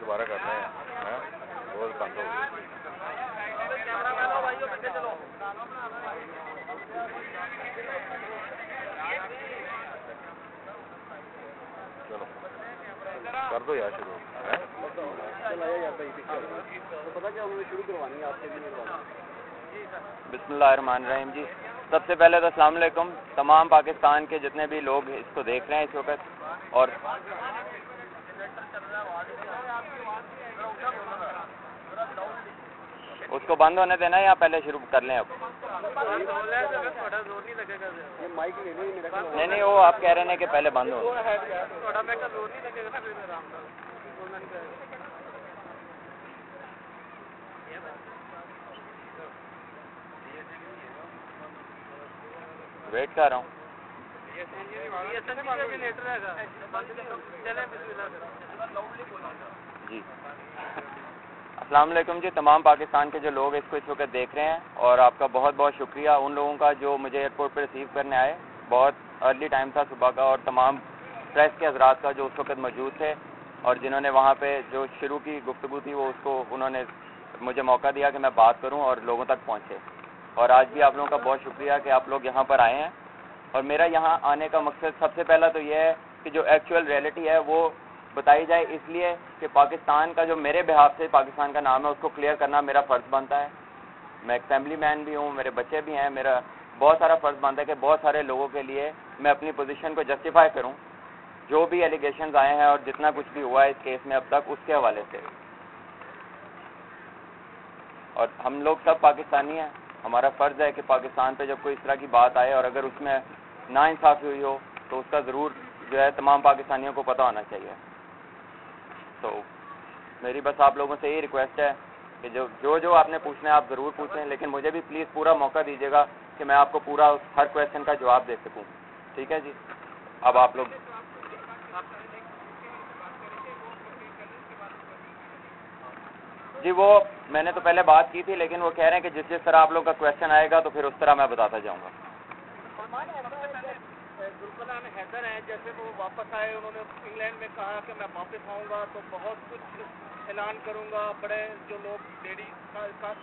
دوبارہ کرنا ہے بہت بند ہو گئی. چلو کر دو یار شروع. بسم اللہ الرحمن الرحیم. جی سب سے پہلے تو السلام علیکم تمام پاکستان کے جتنے بھی لوگ اس کو دیکھ رہے ہیں اس وقت. اور اس کو بند ہونے دینا یا پہلے شروع کر لیں اب؟ نہیں وہ آپ کہہ رہے ہیں کہ پہلے بند ہو. ویٹ کر رہا ہوں. جی السلام علیکم جی تمام پاکستان کے جو لوگ اس کو اس وقت دیکھ رہے ہیں, اور آپ کا بہت بہت شکریہ ان لوگوں کا جو مجھے ایئرپورٹ پہ ریسیو کرنے آئے. بہت ارلی ٹائم تھا صبح کا, اور تمام پریس کے حضرات کا جو اس وقت موجود تھے اور جنہوں نے وہاں پہ جو شروع کی گفتگو تھی وہ اس کو انہوں نے مجھے موقع دیا کہ میں بات کروں اور لوگوں تک پہنچے. اور آج بھی آپ لوگوں کا بہت شکریہ کہ آپ لوگ یہاں پر آئے ہیں. اور میرا یہاں آنے کا مقصد سب سے پہلا تو یہ ہے کہ جو ایکچوئل ریئلٹی ہے وہ بتائی جائے, اس لیے کہ پاکستان کا جو میرے بہاف سے پاکستان کا نام ہے اس کو کلیئر کرنا میرا فرض بنتا ہے. میں ایک فیملی مین بھی ہوں, میرے بچے بھی ہیں, میرا بہت سارا فرض بنتا ہے کہ بہت سارے لوگوں کے لیے میں اپنی پوزیشن کو جسٹیفائی کروں جو بھی ایلیگیشنز آئے ہیں اور جتنا کچھ بھی ہوا ہے اس کیس میں اب تک اس کے حوالے سے. اور ہم لوگ سب پاکستانی ہیں, ہمارا فرض ہے کہ پاکستان پہ جب کوئی اس طرح کی بات آئے اور اگر اس میں ناانصافی ہوئی ہو تو اس کا ضرور جو ہے تمام پاکستانیوں کو پتہ ہونا چاہیے. تو میری بس آپ لوگوں سے یہی ریکویسٹ ہے کہ جو آپ نے پوچھنا ہے آپ ضرور پوچھیں, لیکن مجھے بھی پلیز پورا موقع دیجیے گا کہ میں آپ کو پورا ہر کویشچن کا جواب دے سکوں. ٹھیک ہے جی. اب آپ لوگ جی وہ میں نے تو پہلے بات کی تھی, لیکن وہ کہہ رہے ہیں کہ جس طرح آپ لوگ کا کویشچن آئے گا تو پھر اس طرح میں بتاتا جاؤں گا. ذوالفقار حیدر ہیں, جیسے وہ واپس آئے انہوں نے انگلینڈ میں کہا کہ میں واپس آؤں گا تو بہت کچھ اعلان کروں گا, بڑے جو لوگ بیڑی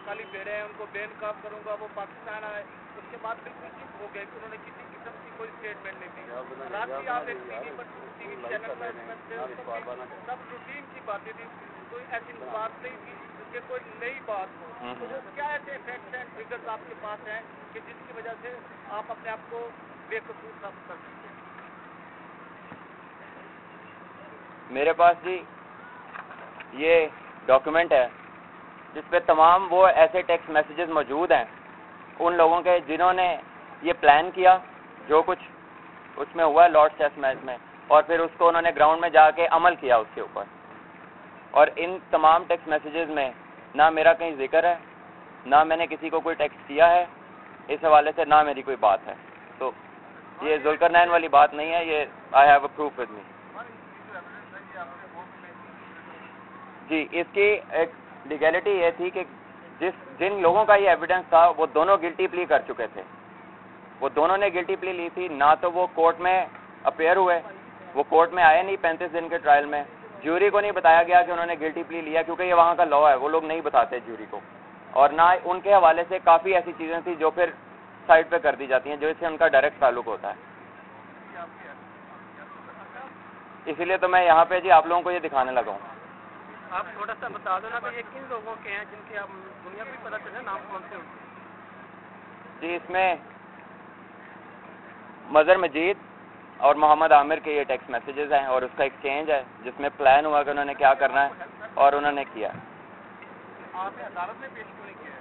خالی بیڑے ہیں ان کو بے نقاب کروں گا. وہ پاکستان آئے اس کے بعد بالکل چپ ہو گئے, انہوں نے کسی قسم کی کوئی اسٹیٹمنٹ نہیں دی. رات بھی آپ ایک ٹی وی چینل پر سب روٹین کی باتیں تھی, کوئی ایسی بات نہیں تھی کہ کوئی نئی بات ہو. تو وہ کیا ایسے فیکٹس اینڈ فگرز آپ کے پاس ہیں کہ جس کی وجہ سے آپ اپنے آپ کو بے قصور ثابت کر سکتے ہیں؟ میرے پاس جی یہ ڈاکیومنٹ ہے جس پہ تمام وہ ایسے ٹیکسٹ میسیجز موجود ہیں ان لوگوں کے جنہوں نے یہ پلان کیا, جو کچھ اس میں ہوا ہے لارڈس ٹیسٹ میچ میں, اور پھر اس کو انہوں نے گراؤنڈ میں جا کے عمل کیا اس کے اوپر. اور ان تمام ٹیکسٹ میسیجز میں نہ میرا کہیں ذکر ہے, نہ میں نے کسی کو کوئی ٹیکسٹ کیا ہے اس حوالے سے, نہ میری کوئی بات ہے. تو یہ ذوالقرنین والی بات نہیں ہے, یہ I have a proof with me. جی اس کی ایک لیگیلٹی یہ تھی کہ جن لوگوں کا یہ ایویڈنس تھا وہ دونوں گلٹی پلی کر چکے تھے. وہ دونوں نے گلٹی پلی لی تھی, نہ تو وہ کورٹ میں اپیئر ہوئے, وہ کورٹ میں آئے نہیں 35 دن کے ٹرائل میں. جیوری کو نہیں بتایا گیا کہ انہوں نے گلٹی پلی لیا, کیونکہ یہ وہاں کا لا ہے, وہ لوگ نہیں بتاتے جیوری کو. اور نہ ان کے حوالے سے کافی ایسی چیزیں تھیں جو پھر سائڈ پہ کر دی جاتی ہیں, جو اس سے ان کا ڈائریکٹ تعلق ہوتا ہے. اسی لیے تو میں یہاں پہ جی آپ لوگوں کو یہ دکھانے لگا ہوں. آپ تھوڑا سا بتا دو نا کہ یہ کن لوگوں کے ہیں جن کے آپ دنیا بھی پتہ چلے نام کون سے. جی اس میں مظہر مجید اور محمد عامر کے یہ ٹیکسٹ میسیجز ہیں, اور اس کا ایکسچینج ہے جس میں پلان ہوا کہ انہوں نے کیا کرنا ہے اور انہوں نے کیا. آپ نے عدالت میں پیش کیوں نہیں کیا؟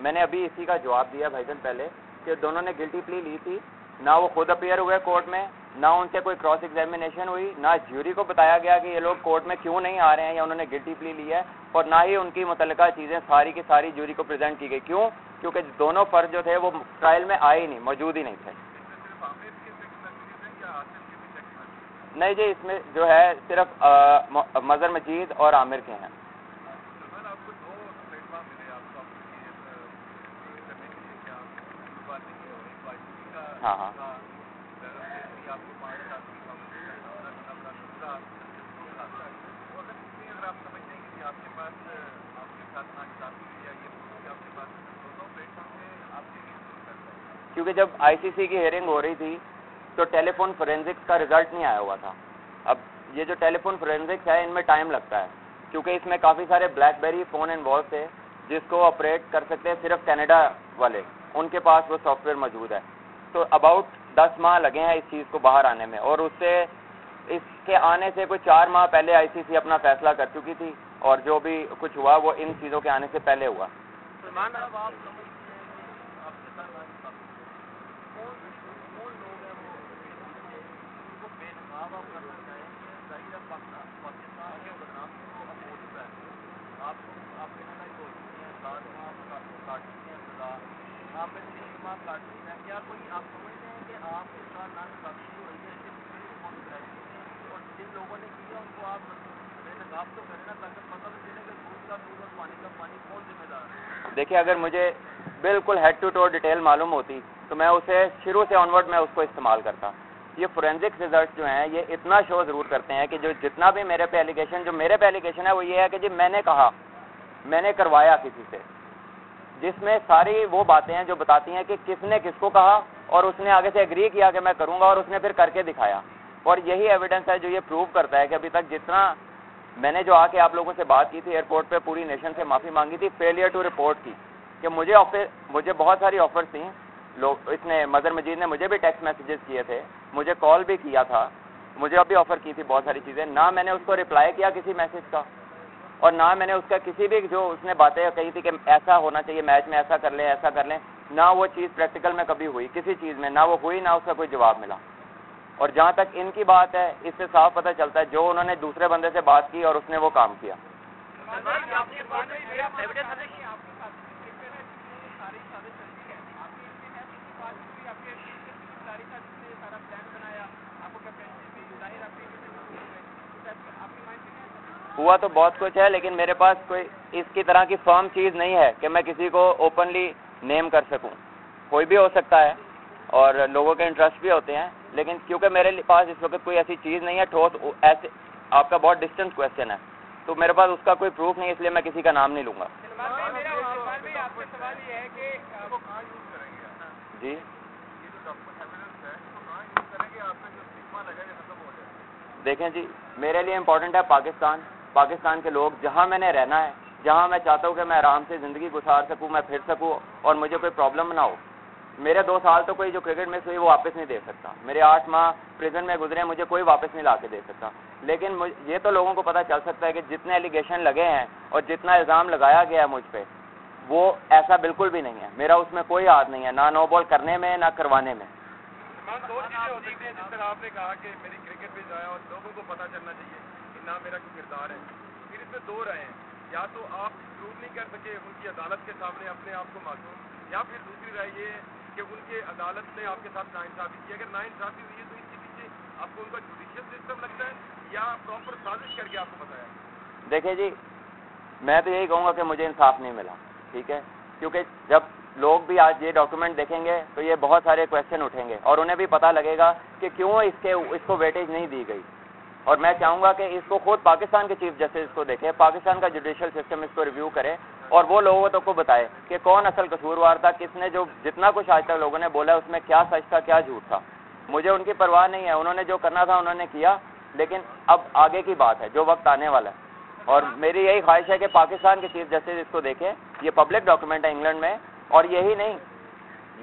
میں نے ابھی اسی کا جواب دیا بھائی جان پہلے کہ دونوں نے گلٹی پلی لی تھی, نہ وہ خود اپیئر ہوئے کورٹ میں, نہ ان سے کوئی کراس ایگزامینیشن ہوئی, نہ جیوری کو بتایا گیا کہ یہ لوگ کورٹ میں کیوں نہیں آ رہے ہیں یا انہوں نے گلٹی پلی لی ہے, اور نہ ہی ان کی متعلقہ چیزیں ساری کی ساری جیوری کو پریزنٹ کی گئی. کیوں؟ کیونکہ دونوں فرد جو تھے وہ ٹرائل میں آئے ہی نہیں, موجود ہی نہیں تھے. نہیں جی اس میں جو ہے صرف مظہر مجید اور عامر کے ہیں. ہاں ہاں کیونکہ جب آئی سی سی کی ہیئرنگ ہو رہی تھی تو ٹیلی فون فورینزکس کا رزلٹ نہیں آیا ہوا تھا. اب یہ جو ٹیلی فون فورینزکس ہے ان میں ٹائم لگتا ہے کیونکہ اس میں کافی سارے بلیک بیری فون انوالو تھے جس کو آپریٹ کر سکتے ہیں صرف کینیڈا والے, ان کے پاس وہ سافٹ ویئر موجود ہے. تو اباؤٹ 10 ماہ لگے ہیں اس چیز کو باہر آنے میں, اور اس کے آنے سے کوئی 4 ماہ پہلے آئی سی سی اپنا فیصلہ کر چکی تھی, اور جو بھی کچھ ہوا وہ ان چیزوں کے آنے سے پہلے ہوا. دیکھیے اگر مجھے بالکل ہیڈ ٹو ٹو ڈیٹیل معلوم ہوتی تو میں اسے شروع سے آنورڈ میں اس کو استعمال کرتا. یہ فورینزک ریزلٹ جو ہیں یہ اتنا شو ضرور کرتے ہیں کہ جو جتنا بھی میرے پہ ایلیگیشن ہے وہ یہ ہے کہ جی میں نے کہا, میں نے کروایا کسی سے, جس میں ساری وہ باتیں ہیں جو بتاتی ہیں کہ کس نے کس کو کہا اور اس نے آگے سے ایگری کیا کہ میں کروں گا اور اس نے پھر کر کے دکھایا. اور یہی ایویڈنس ہے جو یہ پروو کرتا ہے کہ ابھی تک جتنا میں نے جو آ کے آپ لوگوں سے بات کی تھی ایئرپورٹ پہ, پوری نیشن سے معافی مانگی تھی, فیلئر ٹو رپورٹ کی کہ مجھے بہت ساری آفرز تھیں لوگ, اس نے مظہر مجید نے مجھے بھی ٹیکسٹ میسیجز کیے تھے, مجھے کال بھی کیا تھا, مجھے اب بھی آفر کی تھی بہت ساری چیزیں, نہ میں نے اس کو رپلائی کیا کسی میسج کا, اور نہ میں نے اس کا کسی بھی جو اس نے باتیں کہی تھی کہ ایسا ہونا چاہیے میچ میں, ایسا کر لیں ایسا کر لیں, نہ وہ چیز پریکٹیکل میں کبھی ہوئی کسی چیز میں, نہ وہ ہوئی نہ اس کا کوئی جواب ملا. اور جہاں تک ان کی بات ہے اس سے صاف پتہ چلتا ہے جو انہوں نے دوسرے بندے سے بات کی اور اس نے وہ کام کیا. ہوا تو بہت کچھ ہے لیکن میرے پاس کوئی اس کی طرح کی فرم چیز نہیں ہے کہ میں کسی کو اوپنلی نیم کر سکوں. کوئی بھی ہو سکتا ہے اور لوگوں کے انٹرسٹ بھی ہوتے ہیں, لیکن کیونکہ میرے پاس اس وقت کوئی ایسی چیز نہیں ہے ٹھوس, ایسے آپ کا بہت ڈسٹنس کویشچن ہے تو میرے پاس اس کا کوئی پروف نہیں, اس لیے میں کسی کا نام نہیں لوں گا. جی دیکھیں جی, میرے لیے امپورٹنٹ ہے پاکستان کے لوگ, جہاں میں نے رہنا ہے, جہاں میں چاہتا ہوں کہ میں آرام سے زندگی گزار سکوں, میں پھر سکوں اور مجھے کوئی پرابلم نہ ہو. میرے 2 سال تو کوئی جو کرکٹ مس ہوئی وہ واپس نہیں دے سکتا, میرے 8 ماہ پریزن میں گزرے مجھے کوئی واپس نہیں لا کے دے سکتا. لیکن یہ تو لوگوں کو پتہ چل سکتا ہے کہ جتنے ایلیگیشن لگے ہیں اور جتنا الزام لگایا گیا ہے مجھ پہ وہ ایسا بالکل بھی نہیں ہے, میرا اس میں کوئی ہاتھ نہیں ہے, نہ نو بال کرنے میں نہ کروانے میں. 2 چیزیں ہو سکتی ہیں جس طرح آپ نے کہا کہ میری کرکٹ پہ جایا اور لوگوں کو پتہ چلنا چاہیے کہ نہ میرا کوئی کردار ہے. پھر اس میں 2 رہے ہیں, یا تو آپ پروو نہیں کر سکے ان کی عدالت کے سامنے اپنے آپ کو معصوم, یا پھر دوسری رائے یہ کہ ان کے عدالت نے آپ کے ساتھ ناانصافی کی. اگر ناانصافی ہوئی ہے تو اس کے پیچھے آپ کو ان کا جوڈیشل سسٹم لگتا ہے یا پراپر سازش کر کے آپ کو بتایا؟ دیکھیں جی, میں تو یہی کہوں گا کہ مجھے انصاف نہیں ملا, ٹھیک ہے, کیونکہ جب لوگ بھی آج یہ ڈاکیومنٹ دیکھیں گے تو یہ بہت سارے کویشچن اٹھیں گے اور انہیں بھی پتہ لگے گا کہ کیوں اس کو ویٹیج نہیں دی گئی. اور میں چاہوں گا کہ اس کو خود پاکستان کے چیف جسٹس کو دیکھے, پاکستان کا جوڈیشل سسٹم اس کو ریویو کرے اور وہ لوگوں تک کو بتائے کہ کون اصل قصوروار تھا, کس نے جو جتنا کچھ آج تک لوگوں نے بولا اس میں کیا سچ تھا کیا جھوٹ تھا. مجھے ان کی پرواہ نہیں ہے, انہوں نے جو کرنا تھا انہوں نے کیا, لیکن اب آگے کی بات ہے جو وقت آنے والا ہے. اور میری یہی خواہش ہے کہ پاکستان کے چیف جسٹس اس کو دیکھے, یہ پبلک ڈاکیومنٹ ہے انگلینڈ میں, اور یہی نہیں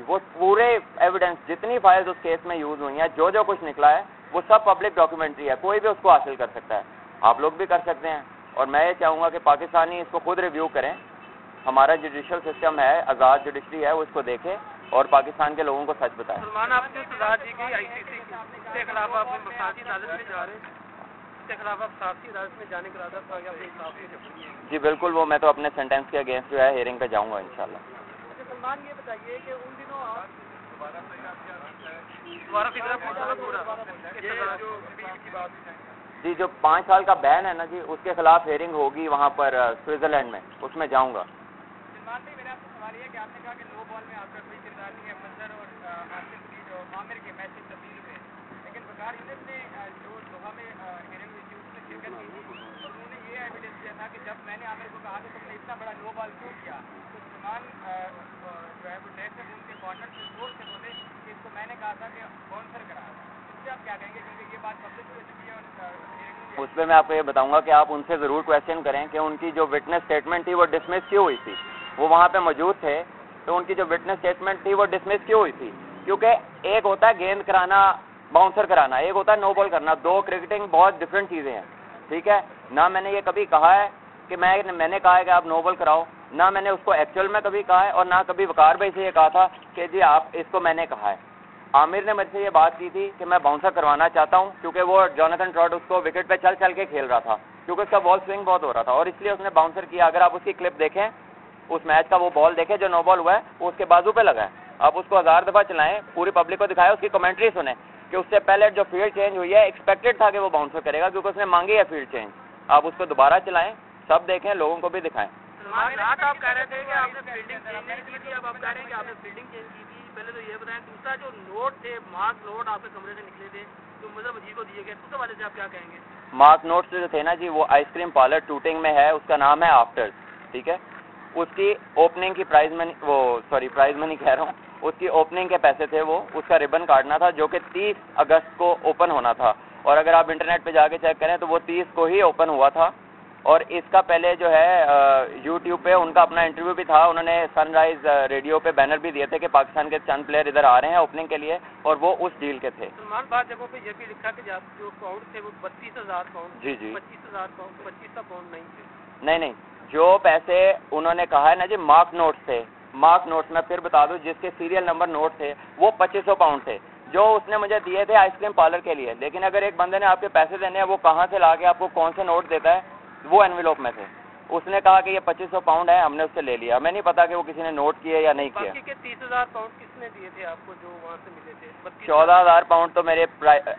وہ پورے ایویڈنس جتنی فائلز اس کیس میں یوز ہوئی ہیں جو کچھ نکلا ہے وہ سب پبلک ڈاکیومنٹری ہے, کوئی بھی اس کو حاصل کر سکتا ہے, آپ لوگ بھی کر سکتے ہیں. اور میں یہ چاہوں گا کہ پاکستانی اس کو خود ریویو کریں, ہمارا جوڈیشل سسٹم ہے, آزاد جوڈیشری ہے, وہ اس کو دیکھے اور پاکستان کے لوگوں کو سچ بتائیں. سلمان, آپ نے سزا دی گئی آئی سی سی کے خلاف, آپ مساجی عدالت میں جا رہے ہیں, اس کے خلاف آپ ساتھی عدالت میں جانے کا ارادہ تھا یا جی بالکل, وہ میں تو اپنے سینٹینس کے اگینسٹ جو ہے ہیئرنگ پہ جاؤں گا انشاءاللہ. سلمان, یہ بتائیے کہ ان دنوں آپ دوبارہ فکر پورا جی جو 5 سال کا بین ہے نا جی, اس کے خلاف ہیئرنگ ہوگی وہاں پر سوئٹزرلینڈ میں, اس میں جاؤں گا. سلمان بھائی, میرا آپ سے سوال یہ ہے کہ آپ نے کہا کہ لو بال میں آپ کا کوئی کردار نہیں ہے, مظہر اور آصف جو عامر کے میچ سے تبدیل ہوئے، لیکن بکار ہندت نے جو دوحہ میں ہیرنگ ہوئی تھی اس میں شرکت کی تھی اور انہوں نے یہ ایویڈنس دیا تھا کہ جب میں نے عامر کو کہا کہ تم نے اتنا بڑا نو بال کیوں کیا، تو سلمان جو ہے وہ ڈیٹ سے ان کے کارنر سے زور سے بولے کہ اس کو میں نے کہا تھا کہ باؤنسر کرا، اس سے آپ کیا کہیں گے کیونکہ یہ بات پبلک ہو چکی ہے اور اس پہ میں آپ کو یہ بتاؤں گا کہ آپ ان سے ضرور کویشچن کریں کہ ان کی جو وٹنس اسٹیٹمنٹ تھی وہ ڈسمس کیوں ہوئی تھی. وہ وہاں پہ موجود تھے تو ان کی جو وٹنس اسٹیٹمنٹ تھی وہ ڈسمس کیوں ہوئی تھی؟ کیونکہ ایک ہوتا ہے گیند کرانا باؤنسر کرانا, ایک ہوتا ہے نو بال کرنا. دو کرکٹنگ بہت ڈفرینٹ چیزیں ہیں, ٹھیک ہے. نہ میں نے یہ کبھی کہا ہے کہ میں نے کہا ہے کہ آپ نو بال کراؤ, نہ میں نے اس کو ایکچوئل میں کبھی کہا ہے, اور نہ کبھی وقار بھائی سے یہ کہا تھا کہ جی آپ اس کو میں نے کہا ہے. عامر نے مجھ سے یہ بات کی تھی کہ میں باؤنسر کروانا چاہتا ہوں, کیونکہ وہ جوناتhan ٹراٹ اس کو وکٹ پہ چل چل کے کھیل رہا تھا, کیونکہ اس کا بال سوئنگ بہت ہو رہا تھا, اور اس لیے اس نے باؤنسر کیا. اگر آپ اس کی کلپ دیکھیں, اس میچ کا وہ بال دیکھیں جو نو بال ہوا ہے, وہ اس کے بازو پہ لگا ہے. آپ اس کو 1000 دفعہ چلائیں, پوری پبلک کو دکھائیں, اس کی کمنٹری سنیں کہ اس سے پہلے جو فیلڈ چینج ہوئی ہے ایکسپیکٹڈ تھا کہ وہ باؤنسر کرے گا, کیونکہ اس نے مانگی ہے فیلڈ چینج. آپ اس کو دوبارہ چلائیں, سب دیکھیں, لوگوں کو بھی دکھائیں. آپ کہہ رہے تھے کہ آپ نے فیلڈنگ چینج نہیں کی تھی, اب آپ کہہ رہے ہیں کہ آپ نے فیلڈنگ چینج کی تھی. پہلے تو یہ بتائیں, دوسرا جو نوٹ تھے, مارک نوٹ آپ کے کمرے سے نکلے تھے جو مظہر مجید کو دیے گئے, اس حوالے سے آپ کیا کہیں گے؟ مارک نوٹس جو تھے نا جی, وہ آئس کریم پارلر ٹوٹنگ میں ہے, اس کا نام ہے آفٹرز, ٹھیک ہے. اس کی اوپننگ کی پرائز منی, پرائز منی کہہ رہا ہوں, اس کی اوپننگ کے پیسے تھے وہ, اس کا ریبن کاٹنا تھا جو کہ 30 اگست کو اوپن ہونا تھا, اور اگر آپ انٹرنیٹ پہ جا کے چیک کریں تو وہ 30 کو ہی اوپن ہوا تھا. اور اس کا پہلے جو ہے یوٹیوب پہ ان کا اپنا انٹرویو بھی تھا, انہوں نے سن رائز ریڈیو پہ بینر بھی دیے تھے کہ پاکستان کے چند پلیئر ادھر آ رہے ہیں اوپننگ کے لیے, اور وہ اس ڈیل کے تھے. سلمان بعض جگہوں پہ یہ بھی لکھا کہ جو پاؤنڈ تھے وہ 32,000 پاؤنڈ, جی جی 25,000 پاؤنڈ, 25 پاؤنڈ نہیں تھے. نہیں, جو پیسے انہوں نے کہا ہے نا جی مارک نوٹس تھے, مارک نوٹس میں پھر بتا دوں جس کے سیریل نمبر نوٹ تھے وہ 2500 پاؤنڈ تھے, جو اس نے مجھے دیے تھے آئس کریم پارلر کے لیے. لیکن اگر ایک بندے نے آپ کے پیسے دینے ہیں, وہ کہاں سے لا کے آپ کو کون سے نوٹ دیتا ہے, وہ انویلوپ میں تھے. اس نے کہا کہ یہ 2500 پاؤنڈ ہے, ہم نے اس سے لے لیا. ہمیں نہیں پتا کہ وہ کسی نے نوٹ کیے یا نہیں کیا. باقی کے 30,000 پاؤنڈ کس نے دیے تھے آپ کو جو وہاں سے ملے تھے؟ 14,000 پاؤنڈ تو میرے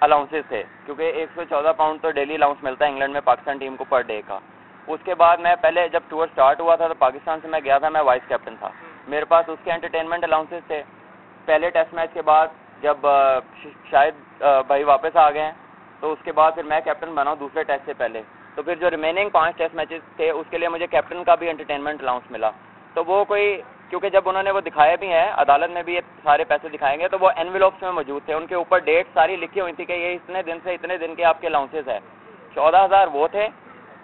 الاؤنسز تھے, کیونکہ 114 پاؤنڈ تو ڈیلی الاؤنس ملتا ہے انگلینڈ میں پاکستان ٹیم کو پر ڈے کا. اس کے بعد میں پہلے جب ٹور سٹارٹ ہوا تھا تو پاکستان سے میں گیا تھا, میں وائس کیپٹن تھا, میرے پاس اس کے انٹرٹینمنٹ الاؤنسز تھے. پہلے ٹیسٹ میچ کے بعد جب شاید بھائی واپس آ گئے ہیں تو اس کے بعد پھر میں کیپٹن بنا ہوں دوسرے ٹیسٹ سے پہلے, تو پھر جو ریمیننگ 5 ٹیسٹ میچز تھے اس کے لیے مجھے کیپٹن کا بھی انٹرٹینمنٹ الاؤنس ملا. تو وہ کوئی, کیونکہ جب انہوں نے وہ دکھائے بھی ہیں, عدالت میں بھی یہ سارے پیسے دکھائیں گے, تو وہ انویلوپس میں موجود تھے, ان کے اوپر ڈیٹ ساری لکھی ہوئی تھی کہ یہ اتنے دن سے اتنے دن کے آپ کے الاؤنسز ہے. 14,000 وہ تھے,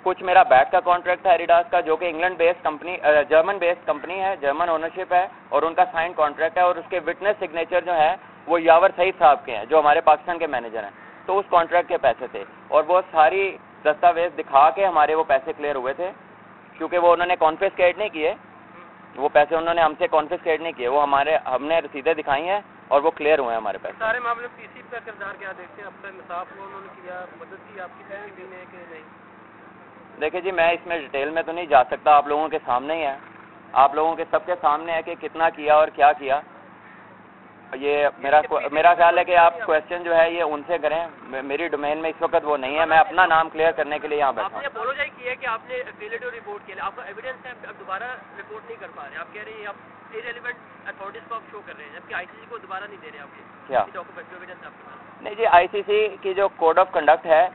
کچھ میرا بیٹ کا کانٹریکٹ تھا ایڈیڈاس کا, جو کہ England based company, German based company ہے, جرمن اونرشپ ہے, اور ان کا سائن کانٹریکٹ ہے, اور اس کے وٹنس سگنیچر جو ہیں وہ یاور سعید صاحب کے ہیں جو ہمارے پاکستان کے مینیجر ہیں. تو اس کانٹریکٹ کے پیسے تھے, اور وہ ساری دستاویز دکھا کے ہمارے وہ پیسے کلیئر ہوئے تھے, کیونکہ وہ انہوں نے کانفسکیٹ نہیں کیے, وہ پیسے انہوں نے ہم سے کانفسکیٹ نہیں کیے, وہ ہم نے رسیدیں دکھائی ہیں اور وہ کلیئر ہوئے ہیں ہمارے پیسے. سارے معاملے پی سی کا کردار کیا دیکھتے ہیں؟ اب تک انصاف کو انہوں نے کیا, مدد کی آپ کی پیسے دینے کہ نہیں؟ دیکھیں جی, میں اس میں ڈیٹیل میں تو نہیں جا سکتا, آپ لوگوں کے سامنے ہی ہے, آپ لوگوں کے سب کے سامنے ہے کہ کتنا کیا اور کیا کیا. یہ میرا خیال ہے کہ آپ کویشچن جو ہے یہ ان سے کریں, میری ڈومین میں اس وقت وہ نہیں ہے, میں اپنا نام کلیئر کرنے کے لیے یہاں بیٹھا ہوں. آپ نے اپولوجائز کی ہے کہ آپ نے فیلڈ رپورٹ کیا, آپ کا ایویڈنس ہے, اب دوبارہ رپورٹ نہیں کر پا رہے, آپ کہہ رہے ہیں آپ ارریلیونٹ اتھارٹیز کو آپ شو کر رہے ہیں, جبکہ آئی سی سی کو دوبارہ نہیں دے رہے آپ کے کیا ایویڈنس آپ کے پاس. نہیں جی, آئی سی سی کی جو کوڈ آف کنڈکٹ ہے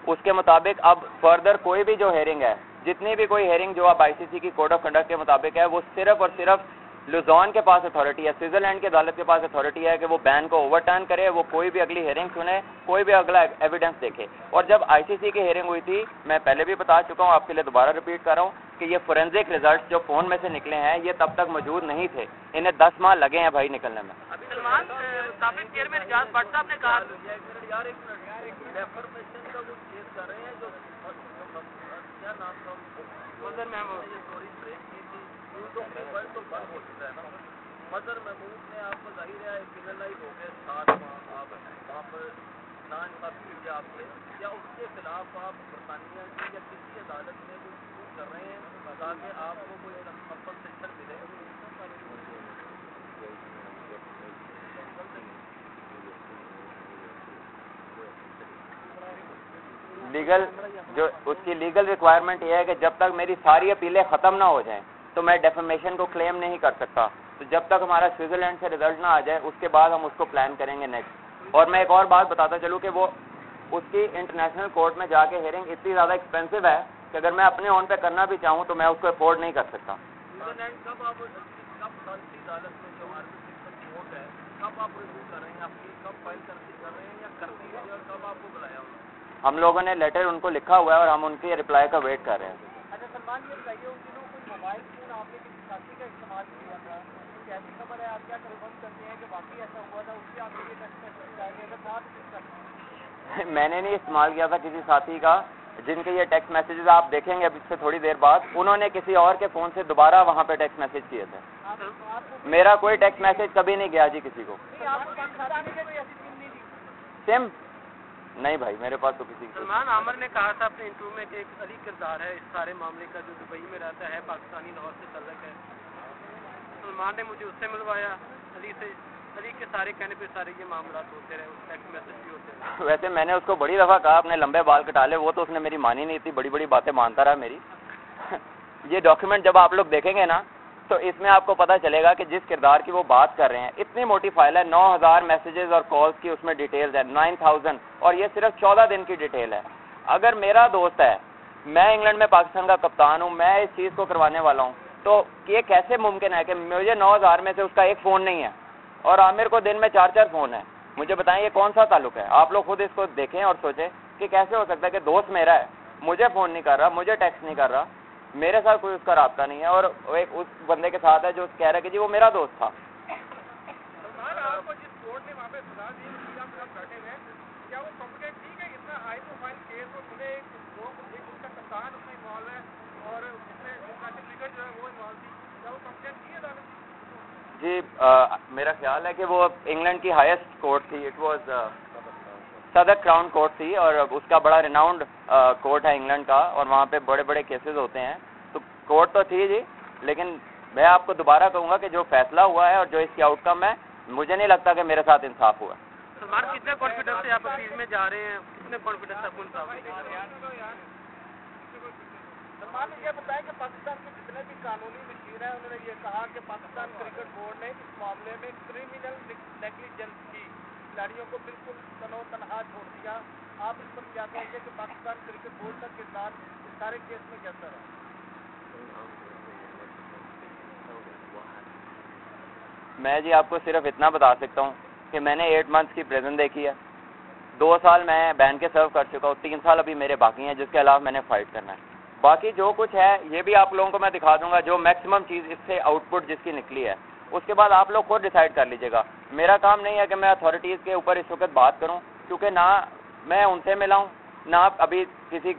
اس کے مطابق اب فردر کوئی بھی جو ہیئرنگ ہے, جتنی بھی کوئی ہیئرنگ جو اب آئی سی سی کی کوڈ آف کنڈکٹ کے مطابق ہے, وہ صرف اور صرف لوزان کے پاس اتھارٹی ہے, سوئٹزرلینڈ کی عدالت کے پاس اتھارٹی ہے کہ وہ بین کو اوور ٹرن کرے, وہ کوئی بھی اگلی ہیئرنگ سنے, کوئی بھی اگلا ایویڈنس دیکھے. اور جب آئی سی سی کی ہیئرنگ ہوئی تھی, میں پہلے بھی بتا چکا ہوں, آپ کے لیے دوبارہ ریپیٹ کر رہا ہوں کہ یہ فورینزک ریزلٹس جو فون میں سے نکلے ہیں یہ تب تک موجود نہیں تھے, انہیں 10 ماہ لگے ہیں بھائی نکلنے میں. ابھی سلمان سابق چیئرمین اعجاز بٹ صاحب نے کہا مظہر محمود نے آپ کو ظاہر ہے کریمنلائز ہو گئے 7 ماہ, آپ وہاں پر ناانصافی ہوئی آپ سے, یا اس کے خلاف آپ برطانیہ کی یا کسی عدالت میں کوئی سوٹ کر رہے ہیں تاکہ آپ کو کوئی کمپنسیشن ملے؟ لیگل جو اس کی لیگل ریکوائرمنٹ یہ ہے کہ جب تک میری ساری اپیلیں ختم نہ ہو جائیں تو میں ڈیفیمیشن کو کلیم نہیں کر سکتا. تو جب تک ہمارا سوئٹزرلینڈ سے رزلٹ نہ آ جائے اس کے بعد ہم اس کو پلان کریں گے نیکسٹ. اور میں ایک اور بات بتاتا چلوں کہ وہ اس کی انٹرنیشنل کورٹ میں جا کے ہیئرنگ اتنی زیادہ ایکسپینسو ہے کہ اگر میں اپنے اون پہ کرنا بھی چاہوں تو میں اس کو افورڈ نہیں کر سکتا. ہم لوگوں نے لیٹر ان کو لکھا ہوا ہے اور ہم ان کی رپلائی کا ویٹ کر رہے ہیں. اچھا سلمان یہ بتائیے ان دنوں کوئی موبائل فون آپ نے کسی ساتھی کا استعمال کیا تھا, کیسی خبر ہے, آپ کیا کنفرم کرتے ہیں کہ واقعی ایسا ہوا تھا, اس سے آپ کو یہ ٹیکسٹ میسج آئے گا اگر آپ میں نے نہیں استعمال کیا تھا کسی ساتھی کا, جن کے یہ ٹیکسٹ میسیجز آپ دیکھیں گے اب اس سے تھوڑی دیر بعد, انہوں نے کسی اور کے فون سے دوبارہ وہاں پہ ٹیکسٹ میسیج کیے تھے. میرا کوئی ٹیکسٹ میسیج کبھی نہیں گیا جی کسی کو. سم نہیں بھائی میرے پاس تو کسی. سلمان عامر نے کہا تھا اپنے انٹرویو میں کہ ایک علی کردار ہے اس سارے معاملے کا, جو دبئی میں رہتا ہے, پاکستانی لاہور سے تعلق ہے. سلمان نے مجھے اس سے ملوایا, علی سے. علی کے سارے کہنے پہ سارے یہ معاملات ہوتے رہے, ٹیکسٹ میسج بھی ہوتے رہے. ویسے میں نے اس کو بڑی دفعہ کہا اپنے لمبے بال کٹا لے, وہ تو اس نے میری مانی نہیں تھی, بڑی بڑی باتیں مانتا رہا میری. یہ ڈاکیومنٹ جب آپ لوگ دیکھیں گے نا تو اس میں آپ کو پتہ چلے گا کہ جس کردار کی وہ بات کر رہے ہیں اتنی موٹی فائل ہے, 9000 میسیجز اور کالز کی اس میں ڈیٹیلز ہے, 9000, اور یہ صرف 14 دن کی ڈیٹیل ہے. اگر میرا دوست ہے, میں انگلینڈ میں پاکستان کا کپتان ہوں, میں اس چیز کو کروانے والا ہوں, تو یہ کیسے ممکن ہے کہ مجھے 9000 میں سے اس کا ایک فون نہیں ہے اور عامر کو دن میں 4 فون ہیں؟ مجھے بتائیں یہ کون سا تعلق ہے؟ آپ لوگ خود اس کو دیکھیں اور سوچیں کہ کیسے ہو سکتا ہے کہ دوست میرا ہے, مجھے فون نہیں کر رہا, مجھے ٹیکسٹ نہیں کر رہا, میرے ساتھ کوئی اس کا رابطہ نہیں ہے, اور ایک اس بندے کے ساتھ ہے جو کہہ رہا ہے کہ جی وہ میرا دوست تھا. آپ کو جس کورٹ نے وہاں پہ سزا دی بیٹھے ہوئے, کیا وہ کمپلیٹ ٹھیک ہے؟ اتنا ہائی پروفائل کیس, اور مجھے ایک اس کا کپتان اس میں انوالو ہے اور اس میں انٹرنیشنل کرکٹ جو ہے وہ انوالو تھی, کیا وہ کمپلیٹ کی ہے عدالت؟ جی میرا خیال ہے کہ وہ انگلینڈ کی ہائیسٹ کورٹ تھی, اٹ واز صدر کراؤن کورٹ تھی, اور اس کا بڑا ریناؤنڈ کورٹ ہے انگلینڈ کا, اور وہاں پہ بڑے بڑے کیسز ہوتے ہیں, تو کورٹ تو تھی جی. لیکن میں آپ کو دوبارہ کہوں گا کہ جو فیصلہ ہوا ہے اور جو اس کی آؤٹ کم ہے, مجھے نہیں لگتا کہ میرے ساتھ انصاف ہوا. سلمان کتنے کانفیڈنس سے آپ اپیل میں جا رہے ہیں, کتنے کانفیڈنس آپ کو انصاف ہے؟ سلمان نے یہ بتایا کہ پاکستان کے جتنے بھی قانونی مشیر ہیں انہوں نے یہ کہا کہ پاکستان کرکٹ بورڈ نے اس معاملے میں کریمنل نیگلیجنس کی, کھلاڑیوں کو بالکل تنو تنہا چھوڑ دیا. آپ اس پر کیا کہیں گے کہ پاکستان کرکٹ بورڈ کا کردار اس سارے کیس میں کیسا رہا؟ میں جی آپ کو صرف اتنا بتا سکتا ہوں کہ میں نے 8 months کی پریزن دیکھی ہے, 2 سال میں بین کے سرو کر چکا ہوں, 3 سال ابھی میرے باقی ہیں, جس کے علاوہ میں نے فائٹ کرنا ہے. باقی جو کچھ ہے یہ بھی آپ لوگوں کو میں دکھا دوں گا, جو میکسیمم چیز اس سے آؤٹ پٹ جس کی نکلی ہے. اس کے بعد آپ لوگ خود ڈیسائیڈ کر لیجیے گا. میرا کام نہیں ہے کہ میں اتھارٹیز کے اوپر اس وقت بات کروں, کیونکہ نہ میں ان سے ملا ہوں, نہ ابھی کسی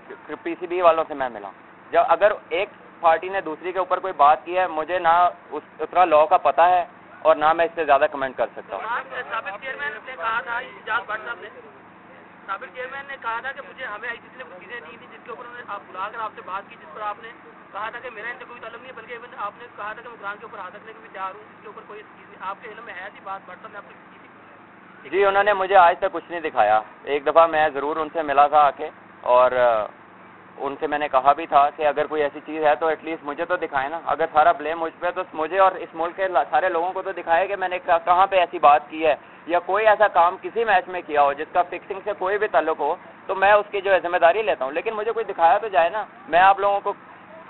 PCB والوں سے میں ملا ہوں. جب اگر ایک پارٹی نے دوسری کے اوپر کوئی بات کی ہے, مجھے نہ اتنا لا کا پتہ ہے اور نہ میں اس سے زیادہ کمنٹ کر سکتا ہوں. سابق چیئرمین نے کہا تھا, اعجاز بٹ صاحب نے, سابق چیئرمین نے کہا تھا کہ مجھے ہمیں آئی سی سی نے کچھ چیزیں دی تھیں جس کے اوپر انہوں نے آپ بلا کر آپ سے بات کی, جس پر آپ نے کہا تھا کہ میرا ان سے کوئی تعلق نہیں ہے, بلکہ ایون آپ نے کہا تھا کہ میں قرآن کے اوپر ہاتھ رکھنے کو بھی تیار ہوں, جس کے اوپر کوئی چیز نہیں. آپ کے علم میں ہے تھی بات, بٹ صاحب نے آپ کو کی تھی؟ جی انہوں نے مجھے آج تک کچھ نہیں دکھایا. ایک دفعہ میں ضرور ان سے ملا تھا آ کے, اور ان سے میں نے کہا بھی تھا کہ اگر کوئی ایسی چیز ہے تو ایٹ لیسٹ مجھے تو دکھائیں نا. اگر سارا بلیم مجھ پہ, تو مجھے اور اس ملک کے سارے لوگوں کو تو دکھائے کہ میں نے کہاں پہ ایسی بات کی ہے, یا کوئی ایسا کام کسی میچ میں کیا ہو جس کا فکسنگ سے کوئی بھی تعلق ہو, تو میں اس کی جو ہے ذمہ داری لیتا ہوں. لیکن مجھے کوئی دکھایا تو جائے نا. میں آپ لوگوں کو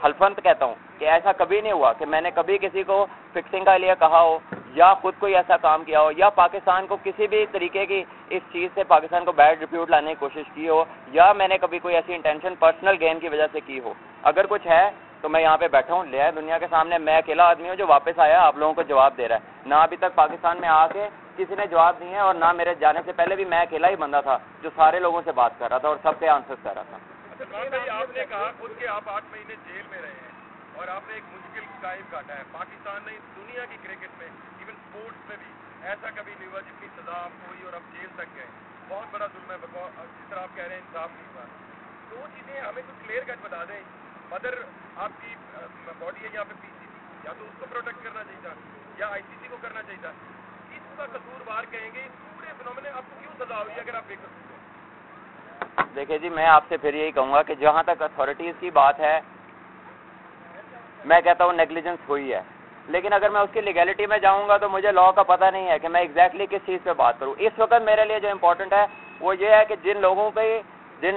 حلفنت کہتا ہوں کہ ایسا کبھی نہیں ہوا کہ میں نے کبھی کسی کو فکسنگ کا لیے کہا ہو, یا خود کوئی ایسا کام کیا ہو, یا پاکستان کو کسی بھی طریقے کی اس چیز سے پاکستان کو بیڈ ریپیوٹ لانے کی کوشش کی ہو, یا میں نے کبھی کوئی ایسی انٹینشن پرسنل گین کی وجہ سے کی ہو. اگر کچھ ہے تو میں یہاں پہ بیٹھا ہوں, لے آئے دنیا کے سامنے. میں اکیلا آدمی ہوں جو واپس آیا آپ لوگوں کو جواب دے رہا ہے. نہ ابھی تک پاکستان میں آ کے کسی نے جواب دیے ہیں, اور نہ میرے جانے سے پہلے بھی میں اکیلا ہی بندہ تھا جو سارے لوگوں سے بات کر رہا تھا اور سب کے آنسر کر رہا تھا. آپ نے کہا خود کہ آپ 8 مہینے جیل میں رہے ہیں, اور آپ نے ایک مشکل ٹائم کاٹا ہے. پاکستان نے دنیا کی کرکٹ میں, ایون اسپورٹس میں بھی ایسا کبھی نہیں ہوا جتنی سزا آپ کو ہوئی اور آپ جیل تک گئے. بہت بڑا ظلم ہے, جس طرح آپ کہہ رہے ہیں انصاف نہیں ہوا. 2 چیزیں ہمیں کچھ کلیئر کٹ بتا دیں. مدر آپ کی باڈی ہے یہاں پہ PCB, یا تو اس کو پروٹیکٹ کرنا چاہیے تھا, یا ICC کو کرنا چاہیے تھا. کس کا قصوروار کہیں گے پورے فنومنے آپ کو کیوں سزا ہوئی اگر آپ بے قصور ہیں؟ دیکھیے جی, میں آپ سے پھر یہی کہوں گا کہ جہاں تک اتھارٹیز کی بات ہے, میں کہتا ہوں نیگلیجنس ہوئی ہے. لیکن اگر میں اس کی لیگیلٹی میں جاؤں گا تو مجھے لا کا پتہ نہیں ہے کہ میں ایگزیکٹلی کس چیز پہ بات کروں. اس وقت میرے لیے جو امپورٹنٹ ہے وہ یہ ہے کہ جن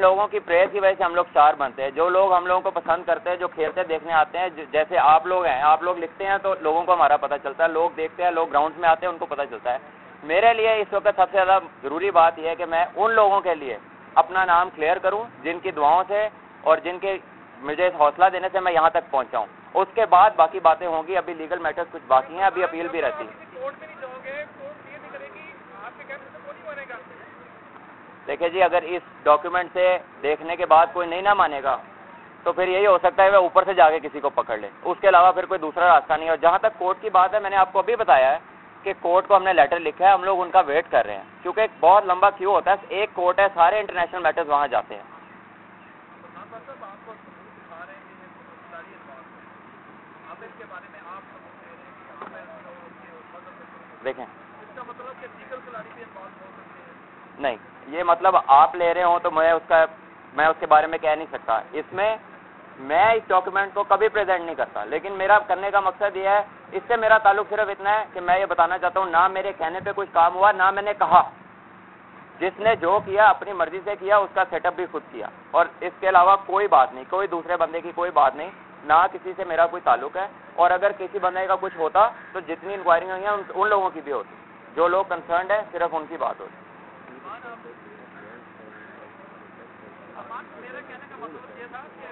لوگوں کی پریئر کی وجہ سے ہم لوگ اسٹار بنتے ہیں, جو لوگ ہم لوگوں کو پسند کرتے ہیں, جو کھیلتے دیکھنے آتے ہیں, جیسے آپ لوگ ہیں, آپ لوگ لکھتے ہیں تو لوگوں کو ہمارا پتہ چلتا ہے, لوگ دیکھتے ہیں, لوگ گراؤنڈ میں آتے ہیں, ان کو پتہ چلتا ہے. میرے لیے اس وقت سب سے زیادہ ضروری بات یہ ہے کہ میں ان لوگوں کے لیے اپنا نام کلیئر کروں جن کی دعاؤں سے اور جن کے مجھے حوصلہ دینے سے میں یہاں تک پہنچا ہوں. اس کے بعد باقی باتیں ہوں گی. ابھی لیگل میٹرز کچھ باقی ہیں, ابھی اپیل بھی رہتی ہے. دیکھیں جی, اگر اس ڈاکیومنٹ سے دیکھنے کے بعد کوئی نہیں نہ مانے گا تو پھر یہی ہو سکتا ہے وہ اوپر سے جا کے کسی کو پکڑ لے. اس کے علاوہ پھر کوئی دوسرا راستہ نہیں ہے. اور جہاں تک کورٹ کی بات ہے, میں نے آپ کو ابھی بتایا ہے کہ کورٹ کو ہم نے لیٹر لکھا ہے, ہم لوگ ان کا ویٹ کر رہے ہیں, کیونکہ ایک بہت لمبا کیو ہوتا ہے. ایک کورٹ ہے, سارے انٹرنیشنل میٹرز وہاں جاتے ہیں. دیکھیں نہیں, یہ مطلب آپ لے رہے ہوں تو میں اس کے بارے میں کہہ نہیں سکتا. اس میں میں اس ڈاکیومنٹ کو کبھی پریزنٹ نہیں کرتا, لیکن میرا کرنے کا مقصد یہ ہے, اس سے میرا تعلق صرف اتنا ہے کہ میں یہ بتانا چاہتا ہوں, نہ میرے کہنے پہ کچھ کام ہوا, نہ میں نے کہا. جس نے جو کیا اپنی مرضی سے کیا, اس کا سیٹ اپ بھی خود کیا, اور اس کے علاوہ کوئی بات نہیں, کوئی دوسرے بندے کی کوئی بات نہیں, نہ کسی سے میرا کوئی تعلق ہے. اور اگر کسی بندے کا کچھ ہوتا تو جتنی انکوائری ہوئی ہیں ان لوگوں کی بھی ہوتی, جو لوگ کنسرنڈ ہیں صرف ان کی بات ہوتی. میرا کہنے کا مطلب یہ تھا کہ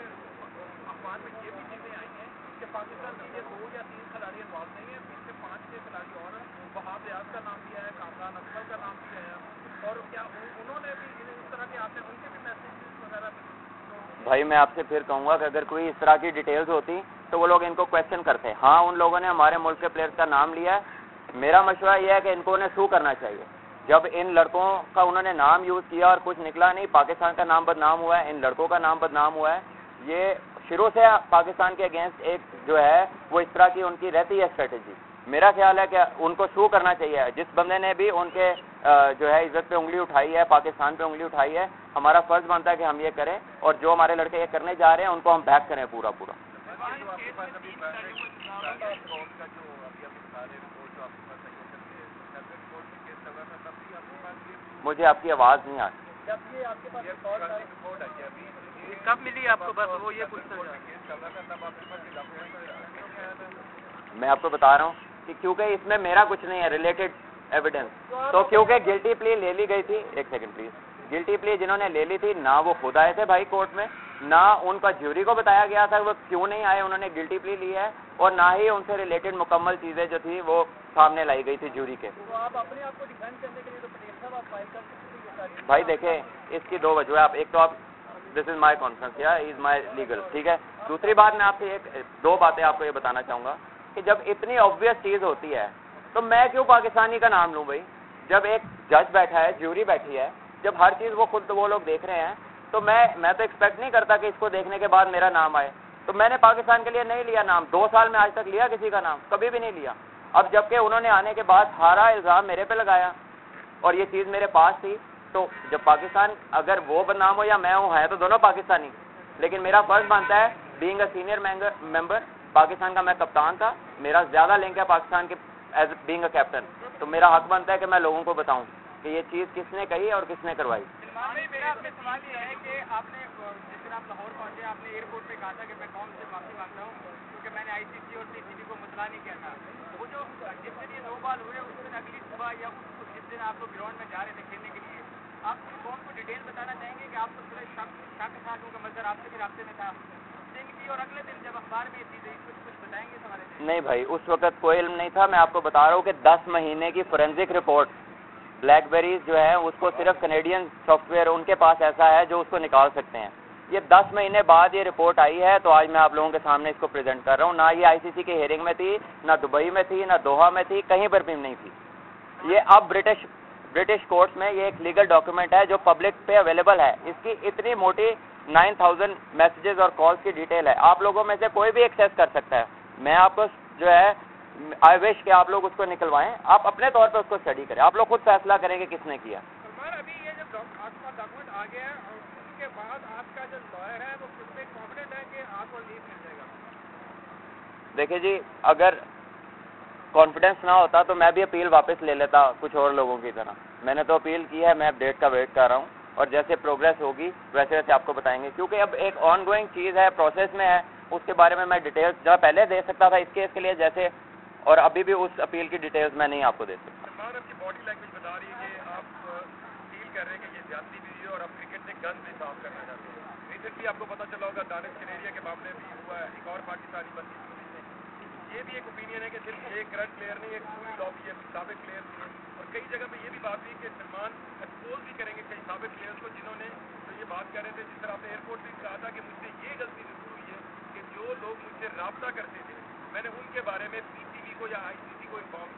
اخبار میں یہ بھی چیزیں آئی ہیں کہ پاکستان کے یہ 2 یا 3 کھلاڑی انوالو نہیں ہیں, پھر سے 5-6 کھلاڑی اور ہیں. وہاب ریاض کا نام دیا ہے, کامران اکمل کا نام دیا ہے, اور کیا انہوں نے بھی اس طرح کے آتے ہیں, ان کے بھی میسیجز وغیرہ. بھائی میں آپ سے پھر کہوں گا کہ اگر کوئی اس طرح کی ڈیٹیلز ہوتی تو وہ لوگ ان کو کویشچن کرتے. ہاں, ان لوگوں نے ہمارے ملک کے پلیئرز کا نام لیا ہے. میرا مشورہ یہ ہے کہ ان کو انہیں سو کرنا چاہیے. جب ان لڑکوں کا انہوں نے نام یوز کیا اور کچھ نکلا نہیں, پاکستان کا نام بدنام ہوا ہے, ان لڑکوں کا نام بدنام ہوا ہے. یہ شروع سے پاکستان کے اگینسٹ ایک جو ہے وہ اس طرح کی ان کی رہتی ہے اسٹریٹجی. میرا خیال ہے کہ ان کو سو کرنا چاہیے. جس بندے نے بھی ان کے جو ہے عزت پہ انگلی اٹھائی ہے, پاکستان پہ انگلی اٹھائی ہے, ہمارا فرض بنتا ہے کہ ہم یہ کریں, اور جو ہمارے لڑکے یہ کرنے جا رہے ہیں ان کو ہم بیک کریں پورا. مجھے آپ کی آواز نہیں آتی. کب ملی آپ کو؟ بس وہ یہ پوچھنا. میں آپ کو بتا رہا ہوں کہ کیونکہ اس میں میرا کچھ نہیں ہے ریلیٹڈ ایویڈنس, تو کیونکہ گلٹی پلی لے لی گئی تھی. ایک سیکنڈ پلیز. گلٹی پلی جنہوں نے لے لی تھی, نہ وہ خود آئے تھے بھائی کورٹ میں, نہ ان کا جیوری کو بتایا گیا تھا وہ کیوں نہیں آئے, انہوں نے گلٹی پلی لی ہے, اور نہ ہی ان سے ریلیٹڈ مکمل چیزیں جو تھی وہ سامنے لائی گئی تھی جیوری کے. تو آپ اپنے آپ کو ڈیفینڈ کرنے کے لیے تو پٹیل صاحب آپ فائل کر سکتے ہیں. بھائی دیکھیں, اس کی 2 وجہ ہے. ایک تو آپ دس از مائی کانفرنس یا از مائی لیگل, ٹھیک ہے. دوسری بات میں آپ سے 2 باتیں آپ کو یہ بتانا چاہوں گا کہ جب اتنی آبویس چیز ہوتی ہے تو میں کیوں پاکستانی کا نام لوں بھائی. جب ایک جج بیٹھا ہے, جیوری بیٹھی ہے, جب ہر چیز وہ لوگ دیکھ رہے ہیں, تو میں تو ایکسپیکٹ نہیں کرتا کہ اس کو دیکھنے کے بعد میرا نام آئے. تو میں نے پاکستان کے لیے نہیں لیا نام, 2 سال میں آج تک لیا کسی کا نام, کبھی بھی نہیں لیا. اب جبکہ انہوں نے آنے کے بعد سارا الزام میرے پہ لگایا اور یہ چیز میرے پاس تھی, تو جب پاکستان اگر وہ بدنام ہو یا میں ہوں, ہے تو دونوں پاکستانی, لیکن میرا فرض بنتا ہے being a senior member, Pakistan کا میں کپتان تھا, میرا زیادہ لنک ہے پاکستان کے ایز بینگ اے کیپٹن, تو میرا حق بنتا ہے کہ میں لوگوں کو بتاؤں کہ یہ چیز کس نے کہی اور کس نے کروائی. میرا آپ سے سوال یہ ہے کہ آپ نے جس دن آپ لاہور پہنچے, آپ نے ایئرپورٹ پہ کہا تھا کہ میں قوم سے معافی مانگتا ہوں کیونکہ میں نے آئی سی سی اور سی سی بی کو مطلع نہیں کیا تھا. وہ جو جس دن یہ 2 بال ہوئے, اس دن اگلی صبح یا جس دن آپ لوگ گراؤنڈ میں جا رہے تھے کھیلنے کے لیے, آپ قوم کو ڈیٹیل بتانا چاہیں گے کہ آپ کو تھوڑے شک تھا کیونکہ مظہر آپ سے بھی رابطے میں تھا دن کی, اور اگلے دن جب اخبار میں یہ چیزیں کچھ بتائیں گے ہمارے سے؟ نہیں بھائی, اس وقت کوئی علم نہیں تھا. میں آپ کو بتا رہا ہوں کہ 10 مہینے کی فورینزک رپورٹ بلیک بیریز جو ہے اس کو صرف کینیڈین سافٹ ویئر ان کے پاس ایسا ہے جو اس کو نکال سکتے ہیں. یہ 10 مہینے بعد یہ رپورٹ آئی ہے, تو آج میں آپ لوگوں کے سامنے اس کو پریزنٹ کر رہا ہوں. نہ یہ آئی سی سی کی ہیئرنگ میں تھی, نہ دبئی میں تھی, نہ دوحہ میں تھی, کہیں پر بھی نہیں تھی. یہ اب برٹش کورٹس میں یہ ایک لیگل ڈاکیومنٹ ہے جو پبلک پہ اویلیبل ہے. اس کی اتنی موٹی 9000 میسیجز اور کالز کی ڈیٹیل ہے, آپ لوگوں میں سے کوئی بھی ایکسیس کر سکتا ہے. میں آپ کو جو ہے آئی وش کہ آپ لوگ اس کو نکلوائیں, آپ اپنے طور پہ اس کو اسٹڈی کریں, آپ لوگ خود فیصلہ کریں کہ کس نے کیا. ابھی یہ جب آپ کا ڈاکومنٹ آ گیا ہے, اور اس کے بعد آپ کا جو لائر ہے وہ کس پہ کانفیڈنٹ ہے کہ آپ کو لیو مل جائے گا؟ دیکھیں جی, اگر کانفیڈنس نہ ہوتا تو میں بھی اپیل واپس لے لیتا کچھ اور لوگوں کی طرح. میں نے تو اپیل کی ہے, میں اپڈیٹ کا ویٹ کر رہا ہوں, اور جیسے پروگریس ہوگی ویسے ویسے آپ کو بتائیں گے, کیونکہ اب ایک آن گوئنگ چیز ہے, پروسیس میں ہے. اس کے بارے میں ڈیٹیلس جہاں پہلے دے سکتا تھا اس کیس کے لیے جیسے, اور ابھی بھی اس اپیل کی ڈیٹیلس میں نہیں آپ کو دے سکتا. سلمان, آپ کی باڈی لینگویج بتا رہی ہے کہ آپ فیل کر رہے ہیں کہ یہ زیادتی بھی ہے اور آپ کرکٹ سے گن بھی صاف کرنا چاہتے ہیں. ریسنٹلی آپ کو پتا چلا ہوگا دانش کنیریا کے معاملے بھی ہوا ہے, ایک اور پاکستانی بندی پولیس نے. یہ بھی ایک اوپینین ہے کہ صرف ایک کرنٹ پلیئر نہیں, ایک پوری لابی ہے سابق پلیئر بھی ہے, اور کئی جگہ پہ یہ بھی بات ہوئی کہ سلمان ایکسپوز بھی کریں گے کئی سابق پلیئرس کو جنہوں نے تو یہ بات کر رہے تھے, جس طرح آپ نے ایئرپورٹ بھی کہا تھا کہ مجھ سے یہ غلطی ضرور ہوئی ہے کہ جو لوگ مجھ سے رابطہ کرتے تھے میں نے ان کے بارے میں پی ٹی وی کو یا آئی سی سی کو انفارم.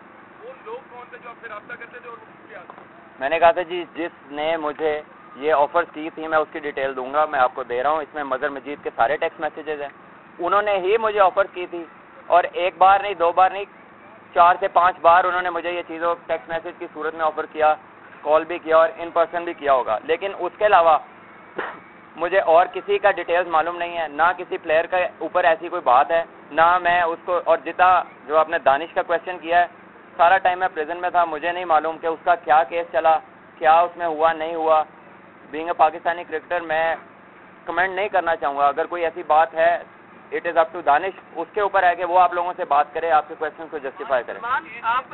وہ لوگ کون تھے جو آپ سے رابطہ کرتے تھے اور وہ کس پہ آتے تھے؟ میں نے کہا تھا جی جس نے مجھے یہ آفرز کی تھی میں اس کی ڈیٹیل دوں گا, میں آپ کو دے رہا ہوں. اس میں مظہر مجید کے سارے ٹیکسٹ میسیجز ہیں, انہوں نے ہی مجھے آفر کی تھی, اور ایک بار نہیں, 2 بار نہیں, 4 سے 5 بار انہوں نے مجھے یہ چیزوں ٹیکسٹ میسیج کی صورت میں آفر کیا, کال بھی کیا اور ان پرسن بھی کیا ہوگا. لیکن اس کے علاوہ مجھے اور کسی کا ڈیٹیلز معلوم نہیں ہے, نہ کسی پلیئر کا اوپر ایسی کوئی بات ہے, نہ میں اس کو. اور جتنا جو آپ نے دانش کا کویشچن کیا ہے, سارا ٹائم میں پریزن میں تھا, مجھے نہیں معلوم کہ اس کا کیا کیس چلا, کیا اس میں ہوا نہیں ہوا. بینگ اے پاکستانی کرکٹر میں کمنٹ نہیں کرنا چاہوں گا. اگر کوئی ایسی بات ہے اٹ از اپ ٹو دانش, اس کے اوپر ہے کہ وہ آپ لوگوں سے بات کرے, آپ کے کویشچن کو جسٹیفائی کرے. آپ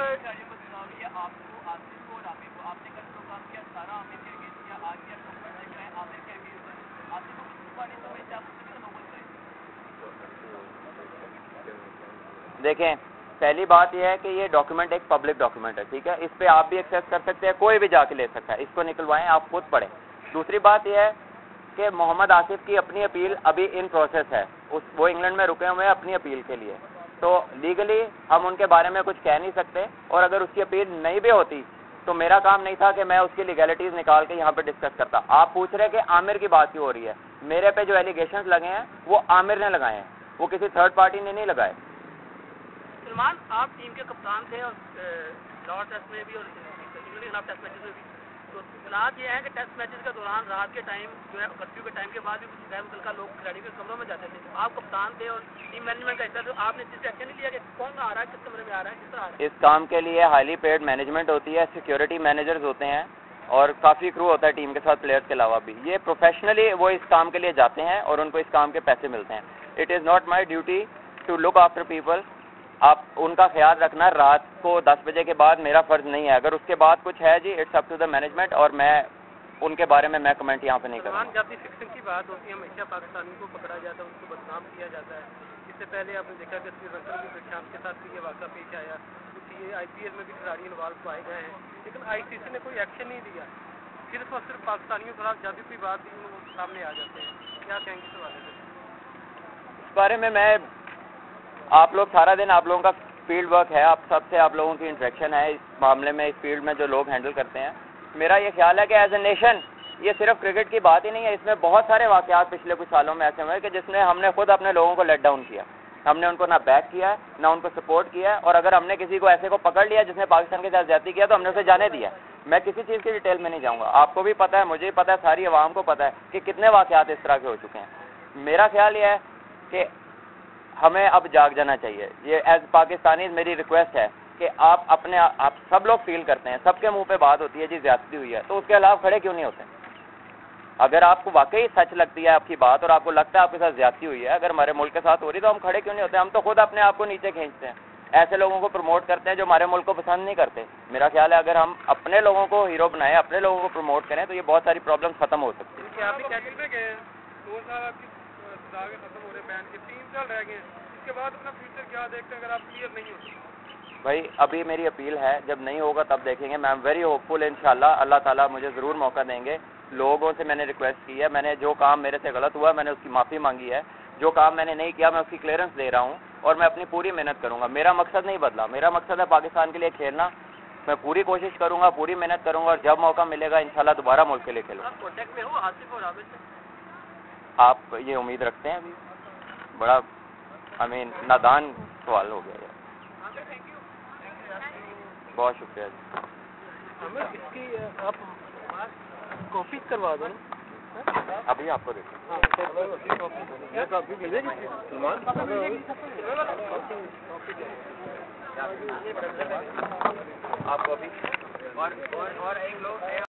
دیکھیں, پہلی بات یہ ہے کہ یہ ڈاکیومنٹ ایک پبلک ڈاکیومنٹ ہے, ٹھیک ہے, اس پہ آپ بھی ایکسیس کر سکتے ہیں, کوئی بھی جا کے لے سکتا ہے, اس کو نکلوائیں, آپ خود پڑھیں. دوسری بات یہ ہے کہ محمد آصف کی اپنی اپیل ابھی ان پروسیس ہے, وہ انگلینڈ میں رکے ہوئے ہیں اپنی اپیل کے لیے, تو لیگلی ہم ان کے بارے میں کچھ کہہ نہیں سکتے. اور اگر اس کی اپیل نہیں بھی ہوتی تو میرا کام نہیں تھا کہ میں اس کی لیگیلٹیز نکال کے یہاں پہ ڈسکس کرتا. آپ پوچھ رہے کہ عامر کی بات کیوں ہو رہی ہے, میرے پہ جو ایلیگیشنز لگے ہیں وہ عامر نے لگائے ہیں, وہ کسی تھرڈ پارٹی نے نہیں لگائے. سلمان, آپ ٹیم کے کپتان تھے اور لاہور ٹیسٹ میں بھی اور انگلینڈ کے خلاف ٹیسٹ میچز میں بھی, تو حالات یہ ہیں کہ ٹیسٹ میچز کے دوران رات کے ٹائم جو ہے کرفیو کے ٹائم کے بعد بھی کچھ غیر متعلقہ لوگ کھلاڑی کے کمروں میں جاتے تھے. آپ کپتان تھے اور ٹیم مینجمنٹ کا حصہ تھے, آپ نے چیز ایکشن نہیں لیا کہ کون آ رہا ہے, کس کمرے میں آ رہا ہے, کس طرح آ رہا ہے؟ اس کام کے لیے ہائیلی پیڈ مینجمنٹ ہوتی ہے, سیکیورٹی مینیجرز ہوتے ہیں, اور کافی کرو ہوتا ہے ٹیم کے ساتھ پلیئرز کے علاوہ بھی. یہ پروفیشنلی وہ اس کام کے لیے جاتے ہیں اور ان کو اس کام کے پیسے ملتے ہیں. It is not my duty to look after people. آپ ان کا خیال رکھنا رات کو 10 بجے کے بعد میرا فرض نہیں ہے. اگر اس کے بعد کچھ ہے جی it's up to the management, اور میں ان کے بارے میں کمنٹ یہاں پہ نہیں کروں. جب بھی فکسنگ کی بات ہوتی ہے ہمیشہ پاکستانی کو پکڑا جاتا ہے, ان کو بدنام کیا جاتا ہے. اس سے پہلے آپ نے دیکھا کہ سری لنکا میں شام کے ساتھ بھی یہ واقعہ پیش آیا, کچھ آئی پی ایل میں بھی کھلاڑی انوالو پائے گئے ہیں, لیکن آئی سی سی نے کوئی ایکشن نہیں لیا. صرف اور صرف پاکستانیوں کے خلاف جب بھی کوئی بات بھی وہ سامنے آ جاتے ہیں. کیا کہیں گے اس حوالے سے؟ اس بارے میں آپ لوگ سارا دن آپ لوگوں کا فیلڈ ورک ہے, آپ سب سے آپ لوگوں کی انٹریکشن ہے اس معاملے میں, اس فیلڈ میں جو لوگ ہینڈل کرتے ہیں. میرا یہ خیال ہے کہ ایز اے نیشن یہ صرف کرکٹ کی بات ہی نہیں ہے, اس میں بہت سارے واقعات پچھلے کچھ سالوں میں ایسے ہوئے کہ جس میں ہم نے خود اپنے لوگوں کو لیٹ ڈاؤن کیا. ہم نے ان کو نہ بیک کیا ہے نہ ان کو سپورٹ کیا ہے, اور اگر ہم نے کسی کو ایسے کو پکڑ لیا جس نے پاکستان کے ساتھ زیادتی کیا تو ہم نے اسے جانے دیا. میں کسی چیز کی ڈیٹیل میں نہیں جاؤں گا, آپ کو بھی پتہ ہے, مجھے بھی پتہ ہے, ساری عوام کو پتہ ہے کہ کتنے واقعات اس طرح کے ہو چکے ہیں. میرا خیال یہ ہے کہ ہمیں اب جاگ جانا چاہیے. یہ ایز پاکستانی میری ریکویسٹ ہے کہ آپ سب لوگ فیل کرتے ہیں, سب کے منہ پہ بات ہوتی ہے جی زیادتی ہوئی ہے, تو اس کے خلاف کھڑے کیوں نہیں ہوتے؟ اگر آپ کو واقعی سچ لگتی ہے آپ کی بات اور آپ کو لگتا ہے آپ کے ساتھ زیادتی ہوئی ہے, اگر ہمارے ملک کے ساتھ ہو رہی تو ہم کھڑے کیوں نہیں ہوتے؟ ہم تو خود اپنے آپ کو نیچے کھینچتے ہیں, ایسے لوگوں کو پروموٹ کرتے ہیں جو ہمارے ملک کو پسند نہیں کرتے. میرا خیال ہے اگر ہم اپنے لوگوں کو ہیرو بنائیں, اپنے لوگوں کو پروموٹ کریں تو یہ بہت ساری پرابلم ختم ہو سکتی ہیں. آپ کہتے کہ 2 سال آپ کی دعوے ختم ہو رہے, بین کے 3 سال رہ گئے, اس کے بعد اپنا فیوچر کیا دیکھتے ہیں اگر آپ کلیئر نہیں ہوتے؟ بھائی ابھی میری اپیل ہے, جب نہیں ہوگا تب دیکھیں گے. میں ایم ویری ہوپ فل, انشاءاللہ اللہ تعالیٰ مجھے ضرور موقع دیں گے. لوگوں سے میں نے ریکویسٹ کی ہے, میں نے جو کام میرے سے غلط ہوا میں نے اس کی معافی مانگی ہے, جو کام میں نے نہیں کیا میں اس کی کلیئرنس دے رہا ہوں, اور میں اپنی پوری محنت کروں گا. میرا مقصد نہیں بدلا, میرا مقصد ہے پاکستان کے لیے کھیلنا. میں پوری کوشش کروں گا, پوری محنت کروں گا, اور جب موقع ملے گا انشاءاللہ دوبارہ ملک کے لیے کھیلوں گا. کانٹیکٹ میں ہو آصف اور عابد سے؟ آپ یہ امید رکھتے ہیں؟ ابھی بڑا نادان سوال ہو گیا. بہت شکریہ جی. اس کی آپ کافی کروا دو نا. ابھی آپ کو دیکھیں آپ کو ابھی اور ایک لوگ